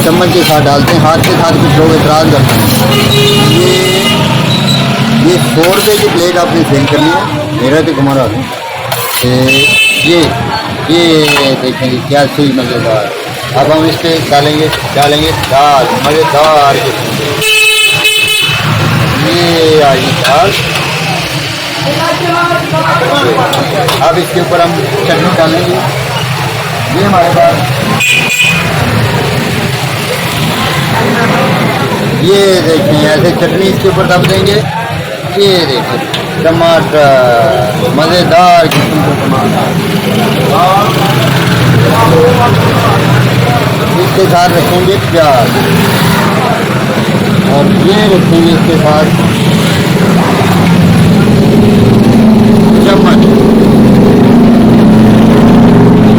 चम्मच के साथ डालते हैं, हाथ के साथ कुछ लोग एतराज़ करते हैं। ये 100 रुपये की प्लेट आपने सेल करनी है, मेरा तो घुमा ये देखेंगे क्या सही मज़ेदार। अब हम इस पर डालेंगे दाल, मज़ेदार ये आई दाल। अब इसके ऊपर हम चटनी डालेंगे। ये हमारे पास ये देखें ऐसे चटनी इसके ऊपर डाल देंगे। ये देखें टमाटर, मज़ेदार किस्म का टमाटर। इसके साथ रखेंगे प्याज और ये रखेंगे इसके साथ चम्मच।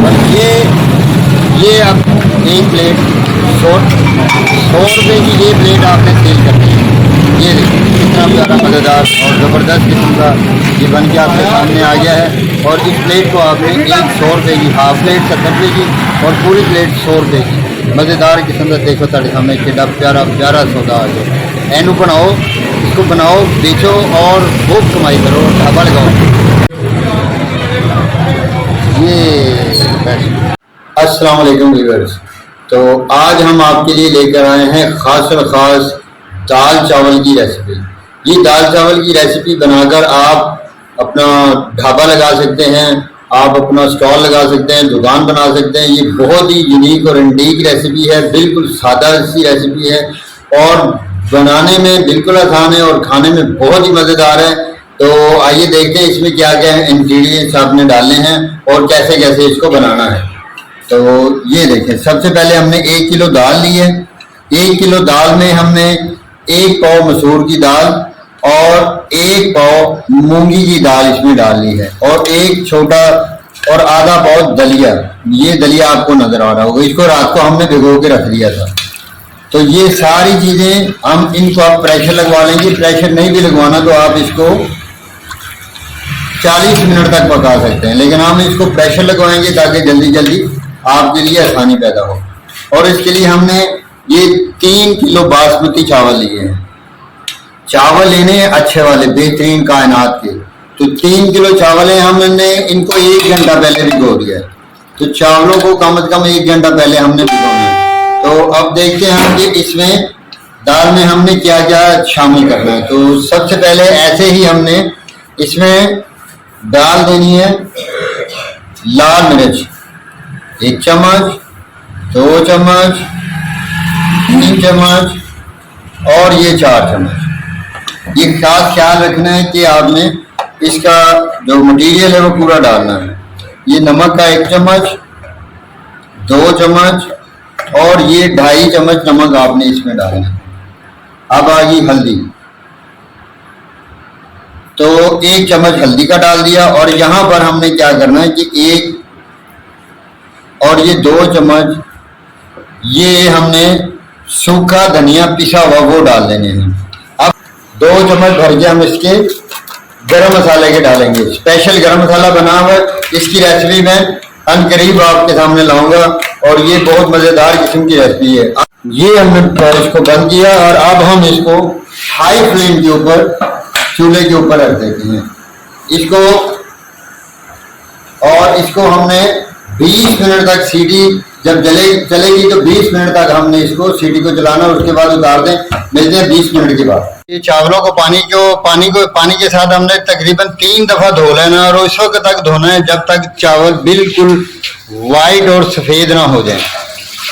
और ये अब एक प्लेट 100 रुपये की ये प्लेट आपने सेल करनी है। ये देखिए कितना प्यारा मज़ेदार और ज़बरदस्त किस्म का ये बन के आपके सामने आ गया है। और इस प्लेट को आपने 100 रुपये की, हाफ प्लेट 70 रुपये की और पूरी प्लेट 100 रुपये की मज़ेदार किस्म का। देखो ताड़े सामने कितना प्यारा प्यारा सौदा आ गया। एनू बनाओ, इसको बनाओ, बेचो और खूब कमाई करो, ढाबा लगाओ। ये अस्सलाम वालेकुम व्यूअर्स, तो आज हम आपके लिए लेकर आए हैं ख़ास और ख़ास दाल चावल की रेसिपी। ये दाल चावल की रेसिपी बनाकर आप अपना ढाबा लगा सकते हैं, आप अपना स्टॉल लगा सकते हैं, दुकान बना सकते हैं। ये बहुत ही यूनिक और इंडीक रेसिपी है, बिल्कुल सादा सी रेसिपी है और बनाने में बिल्कुल आसान है और खाने में बहुत ही मज़ेदार है। तो आइए देखते हैं इसमें क्या क्या इंग्रेडिएंट्स आपने डालने हैं और कैसे कैसे इसको बनाना है। तो ये देखें, सबसे पहले हमने 1 किलो दाल ली है। 1 किलो दाल में हमने 1 पाव मसूर की दाल और 1 पाव मूंगी की दाल इसमें डाल ली है और 1 छोटा और आधा पाव दलिया। ये दलिया आपको नजर आ रहा होगा, इसको रात को हमने भिगो के रख दिया था। तो ये सारी चीजें हम इनको आप प्रेशर लगवा लेंगे। प्रेशर नहीं भी लगवाना तो आप इसको 40 मिनट तक पका सकते हैं, लेकिन हम इसको प्रेशर लगवाएंगे ताकि जल्दी जल्दी आपके लिए आसानी पैदा हो। और इसके लिए हमने ये 3 किलो बासमती चावल लिए हैं। चावल लेने हैं अच्छे वाले, बेहतरीन कायनात के। तो 3 किलो चावल है, हमने इनको 1 घंटा पहले भिगो दिया है। तो चावलों को कम से कम 1 घंटा पहले हमने भिगोना है। तो अब देखते हैं हम कि इसमें दाल में हमने क्या क्या शामिल करना है। तो सबसे पहले ऐसे ही हमने इसमें डाल देनी है लाल मिर्च 1 चम्मच, 2 चम्मच, 3 चम्मच और ये 4 चम्मच। ये खास ख्याल रखना है कि आपने इसका जो मटेरियल है वो पूरा डालना है। ये नमक का 1 चम्मच, 2 चम्मच और ये 2.5 चम्मच नमक आपने इसमें डालना है। अब आ गई हल्दी, तो 1 चम्मच हल्दी का डाल दिया। और यहाँ पर हमने क्या करना है कि 1 और ये 2 चम्मच ये हमने सूखा धनिया पिसा हुआ वो डाल देने हैं। अब 2 चम्मच भर के हम इसके गरम मसाले के डालेंगे। स्पेशल गरम मसाला बना हुआ, इसकी रेसिपी मैं अनकरीब आपके सामने लाऊंगा और ये बहुत मज़ेदार किस्म की रेसिपी है। ये हमने इसको बंद किया और अब हम इसको हाई फ्लेम के ऊपर चूल्हे के ऊपर रख देते हैं इसको। और इसको हमने 20 मिनट तक सीटी जब चलेगी तो 20 मिनट तक हमने इसको सीटी को चलाना, उसके बाद उतार दें। मिलते हैं 20 मिनट के बाद। ये चावलों को पानी के साथ हमने तकरीबन 3 दफा धो लेना और उस वक्त तक धोना है जब तक चावल बिल्कुल वाइट और सफेद ना हो जाए।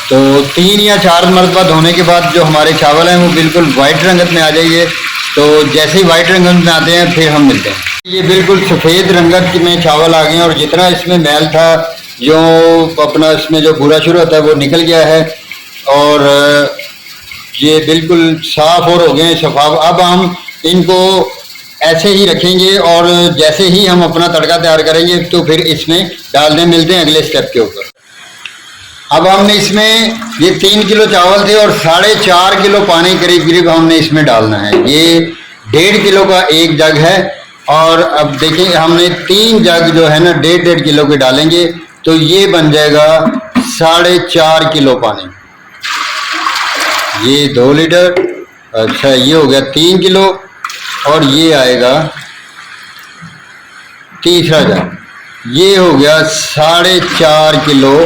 तो 3 या 4 मरतबा धोने के बाद जो हमारे चावल हैं वो बिल्कुल वाइट रंगत में आ जाइए। तो जैसे ही वाइट रंगत में आते हैं फिर हम मिलते हैं। ये बिल्कुल सफ़ेद रंगत में चावल आ गए और जितना इसमें मैल था, जो अपना इसमें जो भूरा शुरू होता है वो निकल गया है और ये बिल्कुल साफ और हो गए शफाफ। अब हम इनको ऐसे ही रखेंगे और जैसे ही हम अपना तड़का तैयार करेंगे तो फिर इसमें डाल दें। मिलते हैं अगले स्टेप के ऊपर। अब हमने इसमें ये 3 किलो चावल थे और 4.5 किलो पानी करीब करीब हमने इसमें डालना है। ये 1.5 किलो का एक जग है और अब देखिए हमने 3 जग जो है ना 1.5 किलो के डालेंगे तो ये बन जाएगा 4.5 किलो पानी। ये 2 लीटर, अच्छा ये हो गया 3 किलो, और ये आएगा तीसरा जार, ये हो गया 4.5 किलो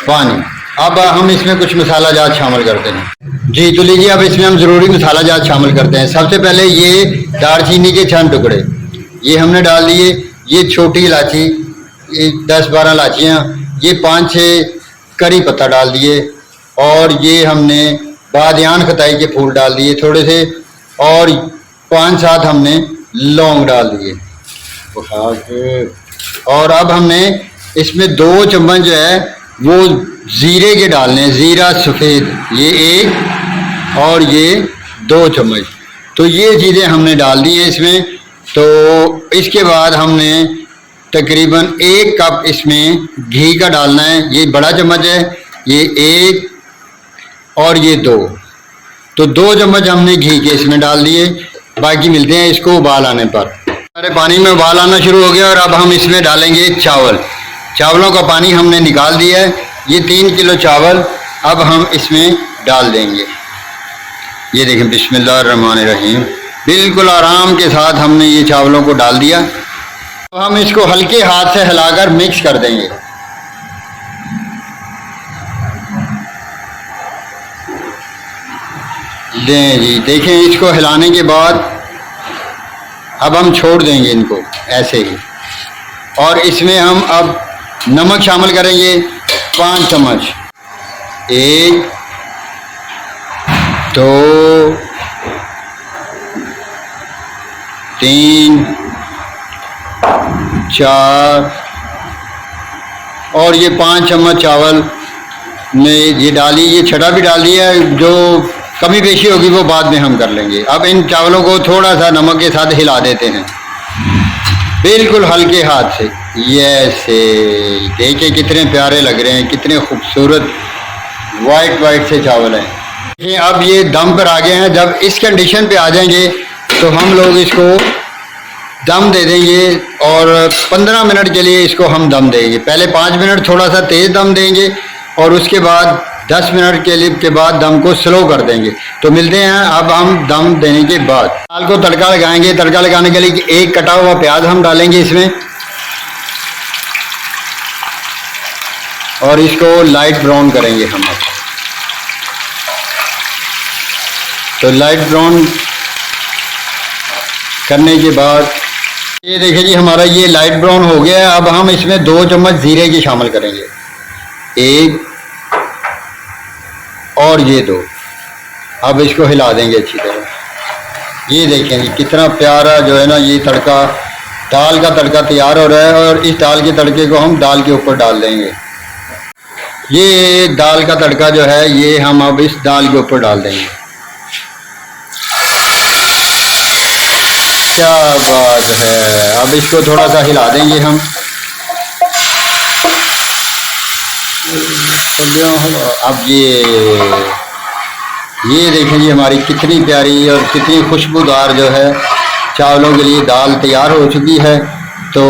पानी। अब हम इसमें कुछ मसाला जात शामिल करते हैं। जी तो लीजिए, अब इसमें हम ज़रूरी मसाला जात शामिल करते हैं। सबसे पहले ये दालचीनी के 6 टुकड़े ये हमने डाल दिए, ये छोटी इलायची, ये 10-12 इलायचियाँ, ये 5-6 करी पत्ता डाल दिए, और ये हमने बादियान खताई के फूल डाल दिए थोड़े से, और 5-7 हमने लौंग डाल दिए। और अब हमने इसमें 2 चम्मच जो है वो ज़ीरे के डालने हैं, ज़ीरा सफ़ेद, ये 1 और ये 2 चम्मच। तो ये चीज़ें हमने डाल दी हैं इसमें। तो इसके बाद हमने तकरीबन 1 कप इसमें घी का डालना है, ये बड़ा चम्मच है, ये 1 और ये 2, तो 2 चम्मच हमने घी के इसमें डाल दिए। बाकी मिलते हैं इसको उबाल आने पर। हमारे पानी में उबाल आना शुरू हो गया, और अब हम इसमें डालेंगे चावल। चावलों का पानी हमने निकाल दिया है, ये 3 किलो चावल अब हम इसमें डाल देंगे। ये देखें, बिस्मिल्लाहिर्रहमानिर्रहीम, बिल्कुल आराम के साथ हमने ये चावलों को डाल दिया। तो हम इसको हल्के हाथ से हिलाकर मिक्स कर देंगे। लें जी, देखें, इसको हिलाने के बाद अब हम छोड़ देंगे इनको ऐसे ही, और इसमें हम अब नमक शामिल करेंगे 5 चम्मच, 1 2 3 4, और ये 5 चम्मच चावल ने ये डाली, ये छटा भी डाल दिया। जो कमी पेशी होगी वो बाद में हम कर लेंगे। अब इन चावलों को थोड़ा सा नमक के साथ हिला देते हैं, बिल्कुल हल्के हाथ से। ये देखिए कितने प्यारे लग रहे हैं, कितने खूबसूरत वाइट से चावल हैं। अब ये दम पर आ गए हैं। जब इस कंडीशन पे आ जाएंगे तो हम लोग इसको दम दे देंगे, और 15 मिनट के लिए इसको हम दम देंगे। पहले 5 मिनट थोड़ा सा तेज़ दम देंगे, और उसके बाद 10 मिनट के बाद दम को स्लो कर देंगे। तो मिलते हैं अब हम दम देने के बाद। दाल को तड़का लगाएंगे। तड़का लगाने के लिए 1 कटा हुआ प्याज हम डालेंगे इसमें, और इसको लाइट ब्राउन करेंगे हम। तो लाइट ब्राउन करने के बाद ये देखिए जी, हमारा ये लाइट ब्राउन हो गया है। अब हम इसमें 2 चम्मच ज़ीरे की शामिल करेंगे, 1 और ये 2। अब इसको हिला देंगे अच्छी तरह। ये देखेंगे कितना प्यारा जो है ना, ये तड़का, दाल का तड़का तैयार हो रहा है, और इस दाल के तड़के को हम दाल के ऊपर डाल देंगे। ये दाल का तड़का जो है ये हम अब इस दाल के ऊपर डाल देंगे। क्या बात है। अब इसको थोड़ा सा हिला देंगे हम। अब ये देखें जी, हमारी कितनी प्यारी और कितनी खुशबूदार जो है चावलों के लिए दाल तैयार हो चुकी है। तो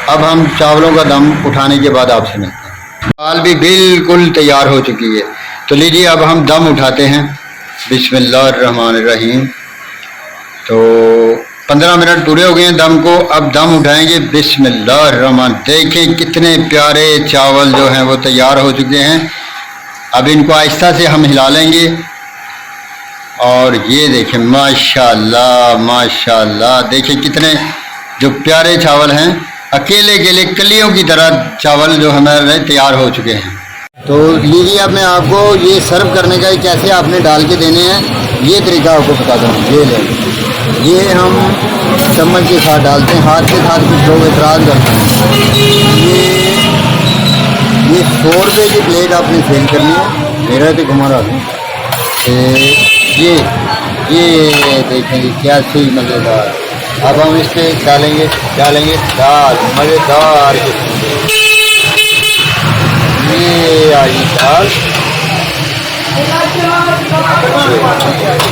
अब हम चावलों का दम उठाने के बाद आपसे मिलते हैं। दाल भी बिल्कुल तैयार हो चुकी है। तो लीजिए अब हम दम उठाते हैं। बिस्मिल्लाहिर्रहमानिर्रहीम। तो 15 मिनट पूरे हो गए हैं दम को, अब दम उठाएंगे। बिस्मिल्लाहिर्रहमान। देखें कितने प्यारे चावल जो हैं वो तैयार हो चुके हैं। अब इनको आहिस्ता से हम हिला लेंगे, और ये देखें माशाल्लाह माशाल्लाह, देखें कितने जो प्यारे चावल हैं। अकेले अकेले कलियों की तरह चावल जो हमारे तैयार हो चुके हैं। तो लीजिए, अब मैं आपको ये सर्व करने का कैसे आपने डाल के देने हैं ये तरीका आपको बताता हूँ। ये लें, ये हम चम्मच के साथ डालते हैं, हाथ के साथ कुछ लोग एतराज़ करते हैं। ये 100 रुपये की प्लेट आपने सेल करनी है। मेरा तो घुमा रहा ये देखेंगे क्या सही मज़ेदार। अब हम इस पर डालेंगे दाल, मज़ेदार ये आई दाल।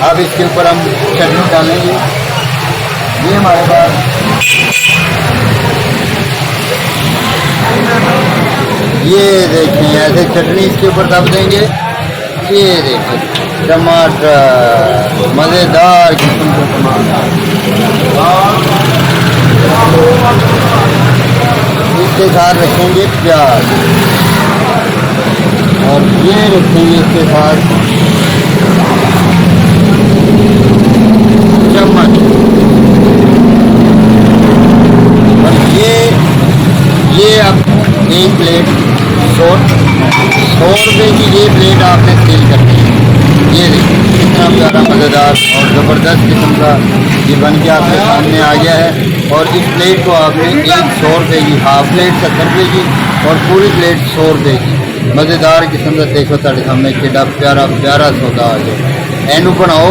अब इसके ऊपर हम चटनी डालेंगे। ये हमारे पास ये देखें ऐसे चटनी इसके ऊपर दब देंगे, ये देखो टमाटर, मज़ेदार किस्म के टमाटर, इसके साथ रखेंगे प्याज और ये रखेंगे इसके साथ चम्मच। और ये अब एक प्लेट 100 रुपये की ये प्लेट आपने सेल करनी है। ये देखिए कितना प्यारा मज़ेदार और ज़बरदस्त किस्म का ये बन के आपके सामने आ गया है। और इस प्लेट को आपने 100 रुपये की, हाफ प्लेट 70 रुपये की और पूरी प्लेट 100 रुपये की मज़ेदार किस्म का देखो ताड़े सामने कितना प्यारा प्यारा सौदा आ गया। एनू बनाओ,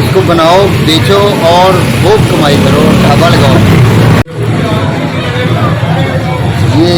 इसको बनाओ, बेचो और खूब कमाई करो, ढाबा लगाओ। ये